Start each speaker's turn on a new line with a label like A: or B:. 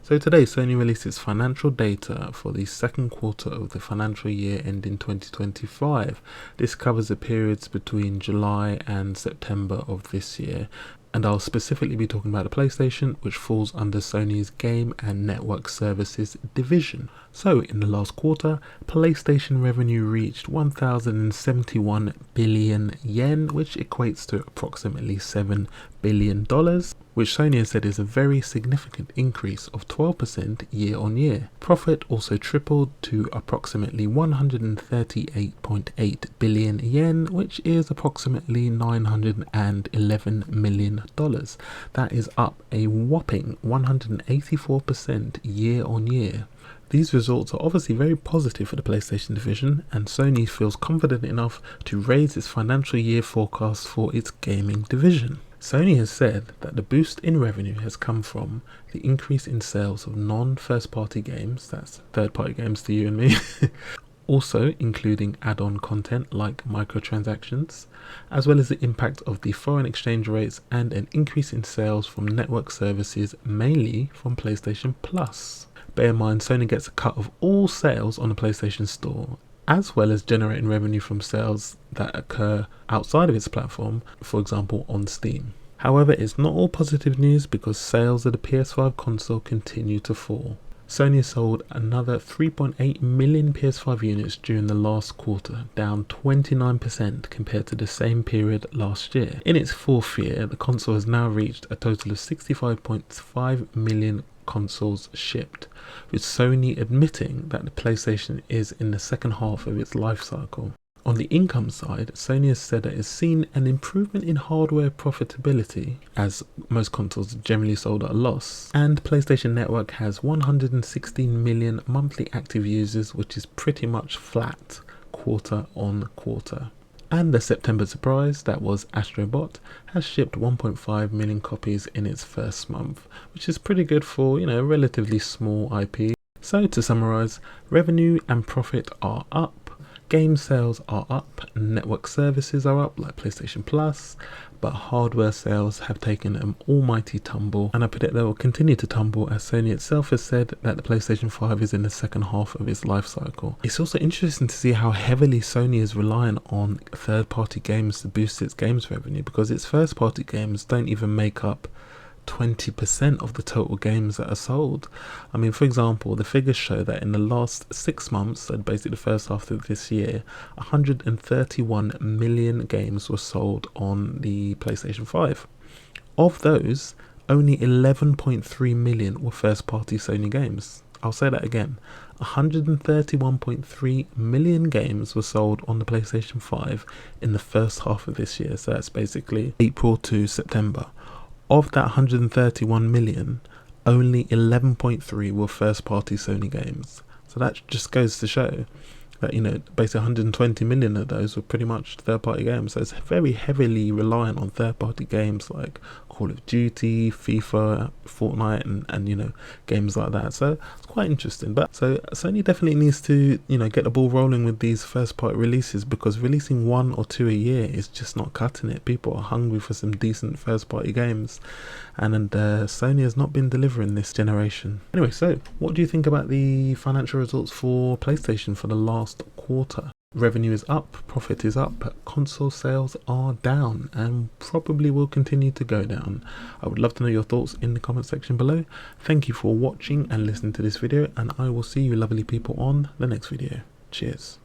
A: So today Sony released its financial data for the second quarter of the financial year ending 2025. This covers the periods between July and September of this year, and I'll specifically be talking about the PlayStation, which falls under Sony's Game and Network Services division. So in the last quarter, PlayStation revenue reached 1,071 billion yen, which equates to approximately $7 billion, which Sony has said is a very significant increase of 12% year on year. Profit also tripled to approximately 138.8 billion yen, which is approximately $911 million. That is up a whopping 184% year on year. These results are obviously very positive for the PlayStation division, and Sony feels confident enough to raise its financial year forecast for its gaming division. Sony has said that the boost in revenue has come from the increase in sales of non-first party games, that's third party games to you and me, also including add-on content like microtransactions, as well as the impact of the foreign exchange rates and an increase in sales from network services, mainly from PlayStation Plus. Bear in mind, Sony gets a cut of all sales on the PlayStation Store, as well as generating revenue from sales that occur outside of its platform, for example on Steam. However, it's not all positive news because sales of the PS5 console continue to fall. Sony sold another 3.8 million PS5 units during the last quarter, down 29% compared to the same period last year. In its fourth year, the console has now reached a total of 65.5 million consoles shipped, with Sony admitting that the PlayStation is in the second half of its life cycle. On the income side, Sony has said that it has seen an improvement in hardware profitability, as most consoles are generally sold at a loss, and PlayStation Network has 116 million monthly active users, which is pretty much flat quarter on quarter. And the September surprise, that was Astrobot, has shipped 1.5 million copies in its first month, which is pretty good for, a relatively small IP. So to summarize, revenue and profit are up, game sales are up, network services are up like PlayStation Plus, but hardware sales have taken an almighty tumble, and I predict they will continue to tumble as Sony itself has said that the PlayStation 5 is in the second half of its life cycle. It's also interesting to see how heavily Sony is relying on third-party games to boost its games revenue, because its first-party games don't even make up 20% of the total games that are sold. I mean, for example, the figures show that in the last 6 months, so basically the first half of this year, 131 million games were sold on the PlayStation 5. Of those, only 11.3 million were first-party Sony games. I'll say that again. 131.3 million games were sold on the PlayStation 5 in the first half of this year, so that's basically April to September. Of that 131 million, only 11.3 were first-party Sony games. So that just goes to show that, basically 120 million of those were pretty much third-party games. So it's very heavily reliant on third-party games like Call of Duty, FIFA, Fortnite, and games like that. So it's quite interesting. But so Sony definitely needs to, get the ball rolling with these first-party releases, because releasing 1 or 2 a year is just not cutting it. People are hungry for some decent first-party games, and Sony has not been delivering this generation. Anyway, so what do you think about the financial results for PlayStation for the last quarter? Revenue is up, profit is up, console sales are down and probably will continue to go down. I would love to know your thoughts in the comment section below. Thank you for watching and listening to this video, and I will see you lovely people on the next video. Cheers.